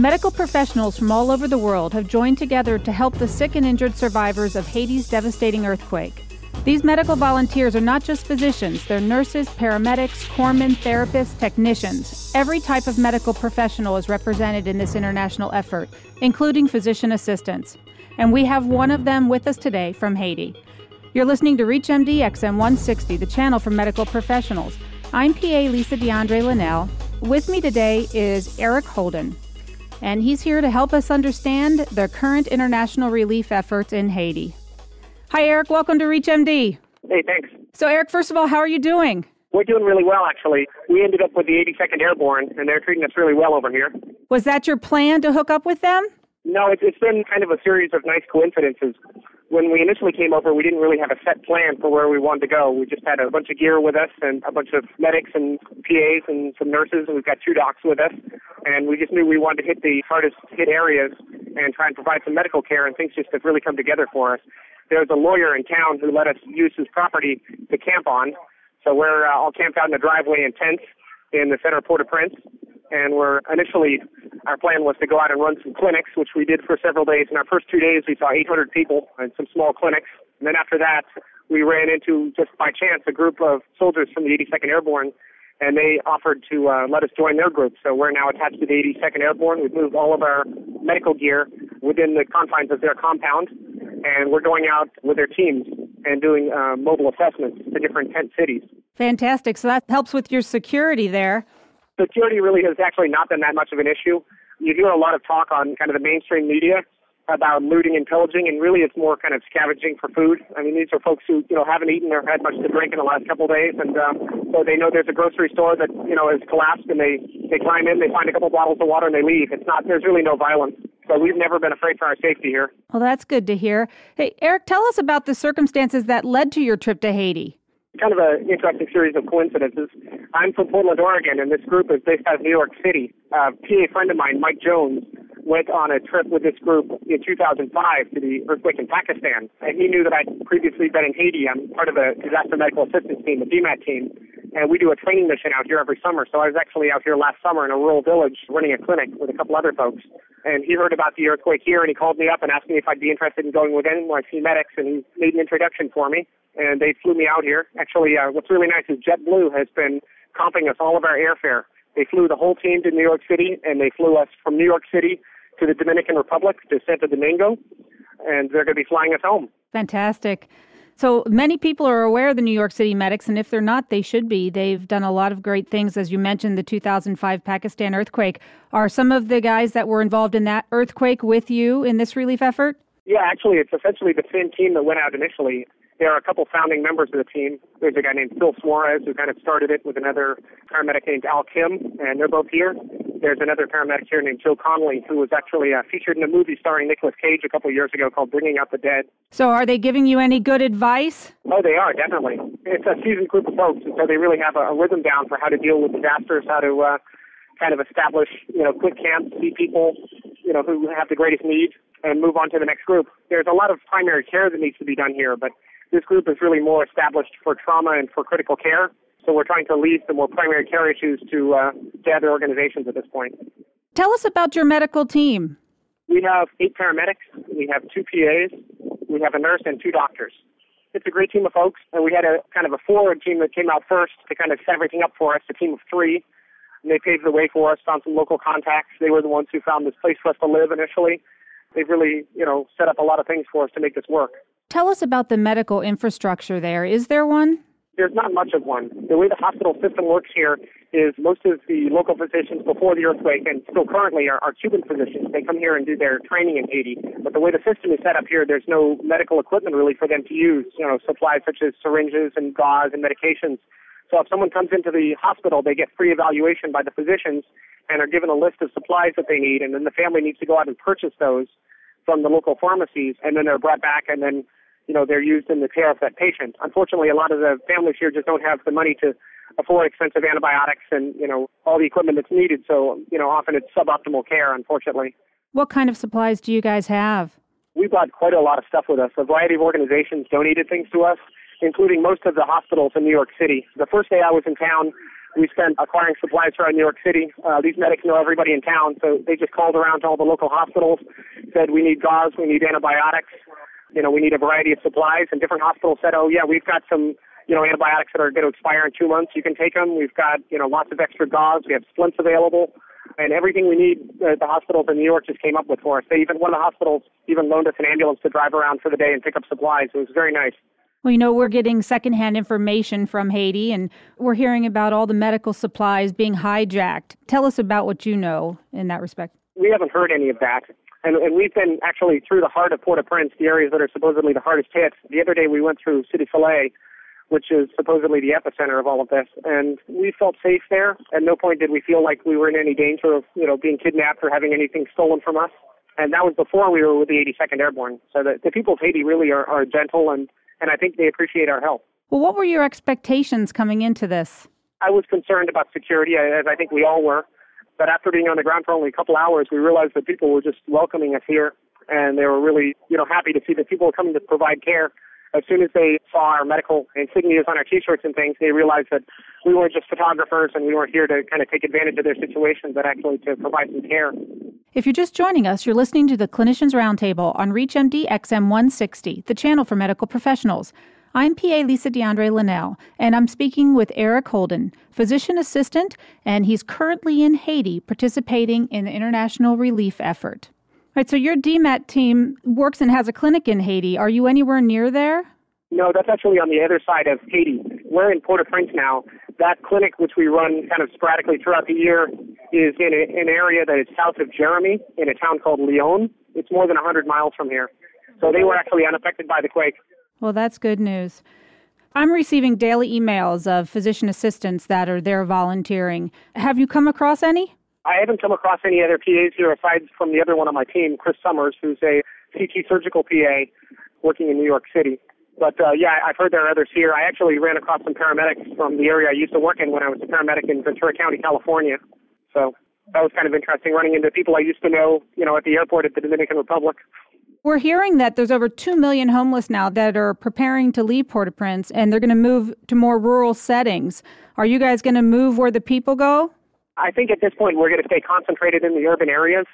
Medical professionals from all over the world have joined together to help the sick and injured survivors of Haiti's devastating earthquake. These medical volunteers are not just physicians, they're nurses, paramedics, corpsmen, therapists, technicians. Every type of medical professional is represented in this international effort, including physician assistants. And we have one of them with us today from Haiti. You're listening to ReachMD XM 160, the channel for medical professionals. I'm PA Lisa Dandrea Lenell. With me today is Eric Holden, and he's here to help us understand the current international relief efforts in Haiti. Hi, Eric. Welcome to ReachMD. Hey, thanks. So, Eric, first of all, how are you doing? We're doing really well, actually. We ended up with the 82nd Airborne, and they're treating us really well over here. Was that your plan to hook up with them? No, it's been kind of a series of nice coincidences. When we initially came over, we didn't really have a set plan for where we wanted to go. We just had a bunch of gear with us and a bunch of medics and PAs and some nurses, and we've got 2 docs with us. And we just knew we wanted to hit the hardest hit areas and try and provide some medical care, and things just have really come together for us. There's a lawyer in town who let us use his property to camp on. So we're all camped out in the driveway in tents in the center of Port-au-Prince. And our plan was to go out and run some clinics, which we did for several days. In our first 2 days, we saw 800 people and some small clinics. And then after that, we ran into, just by chance, a group of soldiers from the 82nd Airborne, and they offered to let us join their group. So we're now attached to the 82nd Airborne. We've moved all of our medical gear within the confines of their compound, and we're going out with their teams and doing mobile assessments to different tent cities. Fantastic. So that helps with your security there. Security really has actually not been that much of an issue. You hear a lot of talk on kind of the mainstream media about looting and pillaging, and really it's more kind of scavenging for food. I mean, these are folks who, haven't eaten or had much to drink in the last couple of days, and so they know there's a grocery store that, has collapsed, and they climb in, they find a couple bottles of water, and they leave. There's really no violence. So we've never been afraid for our safety here. Well, that's good to hear. Hey, Eric, tell us about the circumstances that led to your trip to Haiti. Kind of an interesting series of coincidences. I'm from Portland, Oregon, and this group is based out of New York City. A PA friend of mine, Mike Jones, went on a trip with this group in 2005 to the earthquake in Pakistan. And he knew that I'd previously been in Haiti. I'm part of a disaster medical assistance team, the DMAT team, and we do a training mission out here every summer. So I was actually out here last summer in a rural village running a clinic with a couple other folks. And he heard about the earthquake here, and he called me up and asked me if I'd be interested in going with NYC Medics, and he made an introduction for me. And they flew me out here. Actually, what's really nice is JetBlue has been comping us all of our airfare. They flew the whole team to New York City, and they flew us from New York City to the Dominican Republic, to Santo Domingo, and they're going to be flying us home. Fantastic. So many people are aware of the New York City Medics, and if they're not, they should be. They've done a lot of great things. As you mentioned, the 2005 Pakistan earthquake. Are some of the guys that were involved in that earthquake with you in this relief effort? Yeah, actually, it's essentially the same team that went out initially. There are a couple founding members of the team. There's a guy named Phil Suarez who kind of started it with another paramedic named Al Kim, and they're both here. There's another paramedic here named Joe Connolly who was actually featured in a movie starring Nicolas Cage a couple of years ago called Bringing Out the Dead. So are they giving you any good advice? Oh, they are, definitely. It's a seasoned group of folks, and so they really have a rhythm down for how to deal with disasters, how to kind of establish, quick camps, see people, who have the greatest need, and move on to the next group. There's a lot of primary care that needs to be done here, but this group is really more established for trauma and for critical care, so we're trying to leave the more primary care issues to other organizations at this point. Tell us about your medical team. We have 8 paramedics, we have 2 PAs, we have a nurse and 2 doctors. It's a great team of folks, and we had a kind of a forward team that came out first to kind of set everything up for us, a team of 3, and they paved the way for us, found some local contacts. They were the ones who found this place for us to live initially. They've really, set up a lot of things for us to make this work. Tell us about the medical infrastructure there. Is there one? There's not much of one. The way the hospital system works here is most of the local physicians before the earthquake and still currently are Cuban physicians. They come here and do their training in Haiti. But the way the system is set up here, there's no medical equipment really for them to use, supplies such as syringes and gauze and medications. So if someone comes into the hospital, they get free evaluation by the physicians and are given a list of supplies that they need, and then the family needs to go out and purchase those from the local pharmacies, and then they're brought back, and then they're used in the care of that patient. Unfortunately, a lot of the families here just don't have the money to afford expensive antibiotics and, all the equipment that's needed. So, often it's suboptimal care, unfortunately. What kind of supplies do you guys have? We brought quite a lot of stuff with us. A variety of organizations donated things to us, including most of the hospitals in New York City. The first day I was in town, We spent acquiring supplies throughout New York City. These medics know everybody in town, so they just called around to all the local hospitals, said we need gauze, we need antibiotics, we need a variety of supplies. And different hospitals said, oh, yeah, we've got some, antibiotics that are going to expire in 2 months. You can take them. We've got, lots of extra gauze. We have splints available. And everything we need, the hospitals in New York just came up with for us. One of the hospitals even loaned us an ambulance to drive around for the day and pick up supplies. It was very nice. Well, we're getting secondhand information from Haiti, and we're hearing about all the medical supplies being hijacked. Tell us about what you know in that respect. We haven't heard any of that. And we've been actually through the heart of Port-au-Prince, the areas that are supposedly the hardest hit. The other day we went through Cité Soleil, which is supposedly the epicenter of all of this. And we felt safe there. At no point did we feel like we were in any danger of, being kidnapped or having anything stolen from us. And that was before we were with the 82nd Airborne. So the people of Haiti really are gentle, and I think they appreciate our help. Well, what were your expectations coming into this? I was concerned about security, as I think we all were. But after being on the ground for only a couple hours, we realized that people were just welcoming us here, and they were really, happy to see that people were coming to provide care. As soon as they saw our medical insignias on our T-shirts and things, they realized that we weren't just photographers and we weren't here to kind of take advantage of their situation, but actually to provide some care. If you're just joining us, you're listening to the Clinicians Roundtable on ReachMD XM 160, the channel for medical professionals. I'm PA Lisa Dandrea Lenell, and I'm speaking with Eric Holden, physician assistant, and he's currently in Haiti participating in the international relief effort. All right, so your DMAT team works and has a clinic in Haiti. Are you anywhere near there? No, that's actually on the other side of Haiti. We're in Port-au-Prince now. That clinic, which we run kind of sporadically throughout the year, is in an area that is south of Jeremy in a town called Lyon. It's more than 100 miles from here. So they were actually unaffected by the quake. Well, that's good news. I'm receiving daily emails of physician assistants that are there volunteering. Have you come across any? I haven't come across any other PAs here aside from the other one on my team, Chris Summers, who's a CT surgical PA working in New York City. But, I've heard there are others here. I actually ran across some paramedics from the area I used to work in when I was a paramedic in Ventura County, California. So that was kind of interesting, running into people I used to know, at the airport at the Dominican Republic. We're hearing that there's over 2 million homeless now that are preparing to leave Port-au-Prince, and they're going to move to more rural settings. Are you guys going to move where the people go? I think at this point we're going to stay concentrated in the urban areas.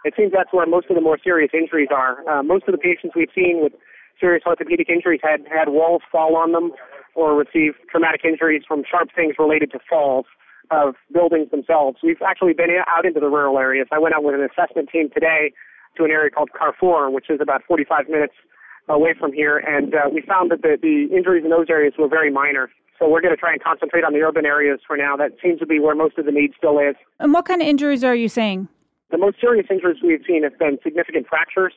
It seems that's where most of the more serious injuries are. Most of the patients we've seen with serious orthopedic injuries had walls fall on them or received traumatic injuries from sharp things related to falls of buildings themselves. We've actually been out into the rural areas. I went out with an assessment team today to an area called Carrefour, which is about 45 minutes away from here, and we found that the injuries in those areas were very minor. So we're going to try and concentrate on the urban areas for now. That seems to be where most of the need still is. And what kind of injuries are you seeing? The most serious injuries we've seen have been significant fractures.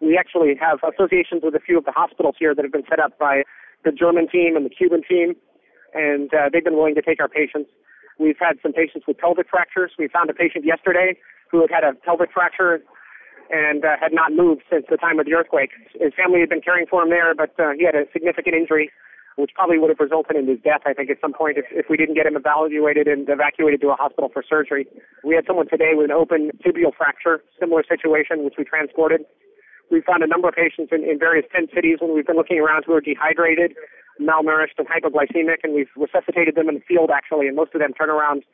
We actually have associations with a few of the hospitals here that have been set up by the German team and the Cuban team, and they've been willing to take our patients. We've had some patients with pelvic fractures. We found a patient yesterday who had a pelvic fracture and had not moved since the time of the earthquake. His family had been caring for him there, but he had a significant injury, which probably would have resulted in his death, I think, at some point if we didn't get him evaluated and evacuated to a hospital for surgery. We had someone today with an open tibial fracture, similar situation, which we transported. We found a number of patients in various tent cities when we've been looking around who are dehydrated, malnourished, and hypoglycemic, and we've resuscitated them in the field, actually, and most of them turn around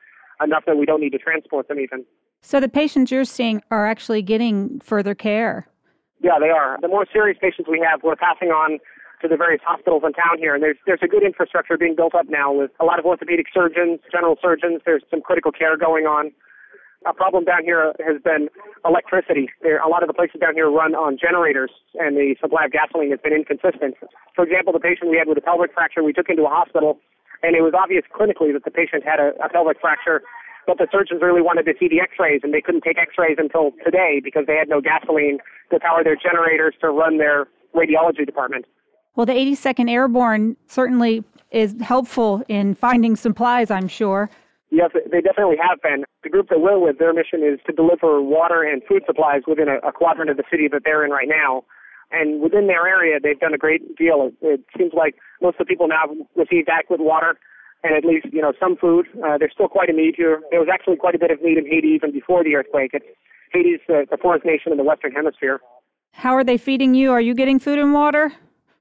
enough that we don't need to transport them even. So the patients you're seeing are actually getting further care? Yeah, they are. The more serious patients we have, we're passing on to the various hospitals in town here, and there's a good infrastructure being built up now with a lot of orthopedic surgeons, general surgeons. There's some critical care going on. A problem down here has been electricity. A lot of the places down here run on generators, and the supply of gasoline has been inconsistent. For example, the patient we had with a pelvic fracture, we took into a hospital, and it was obvious clinically that the patient had a pelvic fracture, but the surgeons really wanted to see the x-rays, and they couldn't take x-rays until today because they had no gasoline to power their generators to run their radiology department. Well, the 82nd Airborne certainly is helpful in finding supplies, I'm sure. Yes, they definitely have been. The group that we're with, their mission is to deliver water and food supplies within a quadrant of the city that they're in right now. And within their area, they've done a great deal. It seems like most of the people now have received adequate water and at least, some food. There's still quite a need here. There was actually quite a bit of need in Haiti even before the earthquake. Haiti's the poorest nation in the Western Hemisphere. How are they feeding you? Are you getting food and water?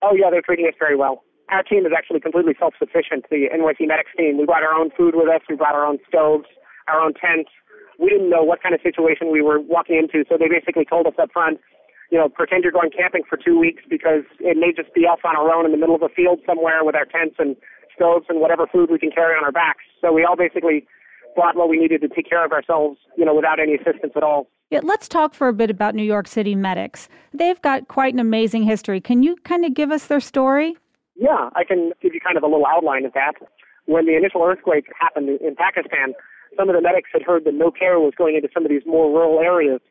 Oh, yeah, they're treating us very well. Our team is actually completely self-sufficient, the NYC Medics team. We brought our own food with us. We brought our own stoves, our own tents. We didn't know what kind of situation we were walking into, so they basically told us up front, pretend you're going camping for 2 weeks because it may just be us on our own in the middle of a field somewhere with our tents and stoves and whatever food we can carry on our backs. So we all basically brought what we needed to take care of ourselves, without any assistance at all. Yeah, let's talk for a bit about New York City Medics. They've got quite an amazing history. Can you kind of give us their story? Yeah, I can give you kind of a little outline of that. When the initial earthquake happened in Pakistan, some of the medics had heard that no care was going into some of these more rural areas,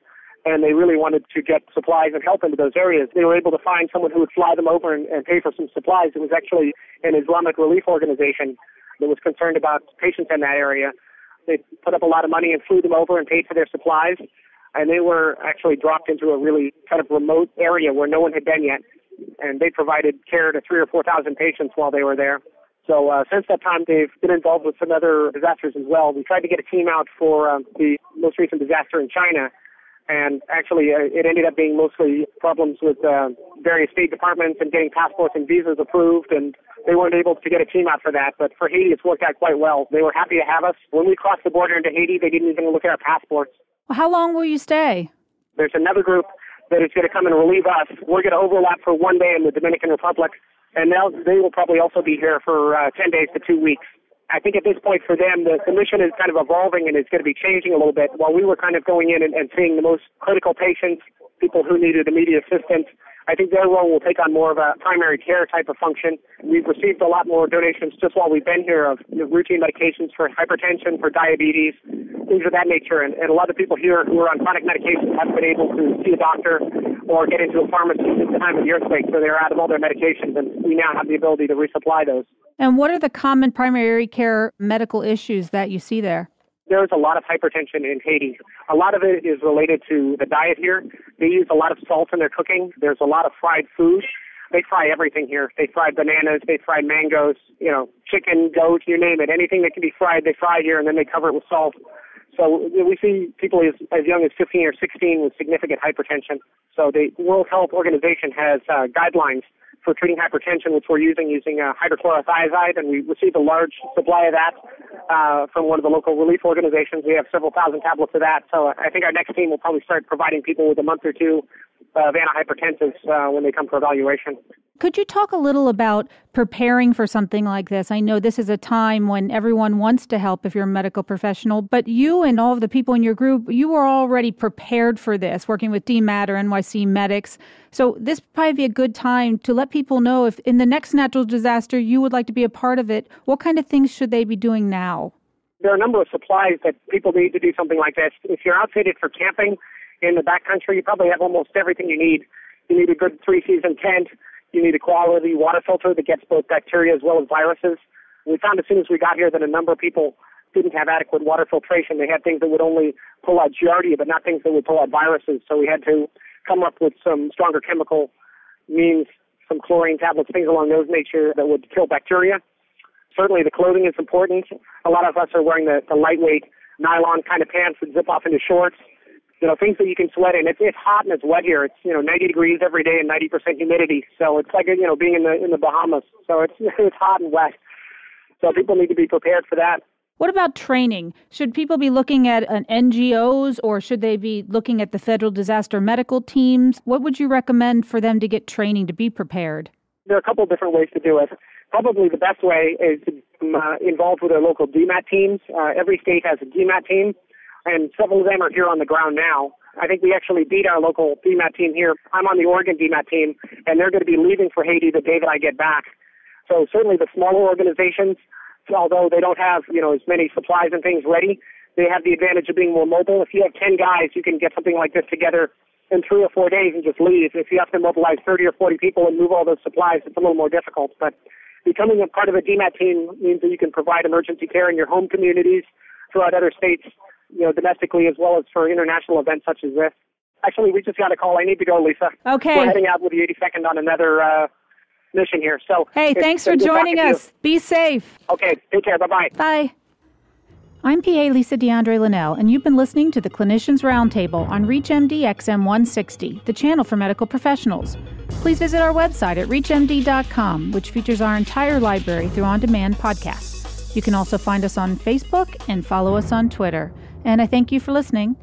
and they really wanted to get supplies and help into those areas. They were able to find someone who would fly them over and pay for some supplies. It was actually an Islamic relief organization that was concerned about patients in that area. They put up a lot of money and flew them over and paid for their supplies, and they were actually dropped into a really kind of remote area where no one had been yet, and they provided care to 3,000 or 4,000 patients while they were there. So since that time, they've been involved with some other disasters as well. We tried to get a team out for the most recent disaster in China, and actually it ended up being mostly problems with various state departments and getting passports and visas approved, and they weren't able to get a team out for that. But for Haiti, it's worked out quite well. They were happy to have us. When we crossed the border into Haiti, they didn't even look at our passports. Well, how long will you stay? There's another group that is going to come and relieve us. We're going to overlap for 1 day in the Dominican Republic, and now they will probably also be here for 10 days to 2 weeks. I think at this point for them, the mission is kind of evolving and it's going to be changing a little bit. While we were kind of going in and seeing the most critical patients, people who needed immediate assistance, I think their role will take on more of a primary care type of function. We've received a lot more donations just while we've been here of routine medications for hypertension, for diabetes, things of that nature. And a lot of people here who are on chronic medications haven't been able to see a doctor or get into a pharmacy at the time of the earthquake, so they're out of all their medications, and we now have the ability to resupply those. And what are the common primary care medical issues that you see there? There's a lot of hypertension in Haiti. A lot of it is related to the diet here. They use a lot of salt in their cooking. There's a lot of fried food. They fry everything here. They fry bananas, they fry mangoes, chicken, goat, you name it. Anything that can be fried, they fry here, and then they cover it with salt. So we see people as young as 15 or 16 with significant hypertension. So the World Health Organization has guidelines for treating hypertension, which we're using hydrochlorothiazide, and we received a large supply of that from one of the local relief organizations. We have several thousand tablets of that. So I think our next team will probably start providing people with a month or two of antihypertensives when they come for evaluation. Could you talk a little about preparing for something like this? I know this is a time when everyone wants to help if you're a medical professional, but you and all of the people in your group, you were already prepared for this, working with DMAT or NYC Medics. So this would probably be a good time to let people know if in the next natural disaster you would like to be a part of it, what kind of things should they be doing now? There are a number of supplies that people need to do something like this. If you're outfitted for camping in the backcountry, you probably have almost everything you need. You need a good 3-season tent. You need a quality water filter that gets both bacteria as well as viruses. We found as soon as we got here that a number of people didn't have adequate water filtration. They had things that would only pull out Giardia, but not things that would pull out viruses. So we had to come up with some stronger chemical means, some chlorine tablets, things along those nature that would kill bacteria. Certainly the clothing is important. A lot of us are wearing the lightweight nylon kind of pants that zip off into shorts. Things that you can sweat in. It's hot and it's wet here. It's 90 degrees every day and 90% humidity. So it's like being in the Bahamas. So it's hot and wet. So people need to be prepared for that. What about training? Should people be looking at NGOs or should they be looking at the federal disaster medical teams? What would you recommend for them to get training to be prepared? There are a couple of different ways to do it. Probably the best way is to be involved with their local DMAT teams. Every state has a DMAT team, and several of them are here on the ground now. I think we actually beat our local DMAT team here. I'm on the Oregon DMAT team, and they're going to be leaving for Haiti the day that I get back. So certainly the smaller organizations, although they don't have as many supplies and things ready, they have the advantage of being more mobile. If you have 10 guys, you can get something like this together in 3 or 4 days and just leave. If you have to mobilize 30 or 40 people and move all those supplies, it's a little more difficult. But becoming a part of a DMAT team means that you can provide emergency care in your home communities throughout other states, domestically as well as for international events such as this. Actually, we just got a call. I need to go, Lisa. Okay. We're heading out with the 82nd on another mission here. So, hey, thanks for joining us. Be safe. Okay, take care. Bye-bye. Bye. I'm PA Lisa Dandrea Lenell, and you've been listening to the Clinicians Roundtable on ReachMD XM 160, the channel for medical professionals. Please visit our website at reachmd.com, which features our entire library through on-demand podcasts. You can also find us on Facebook and follow us on Twitter. And I thank you for listening.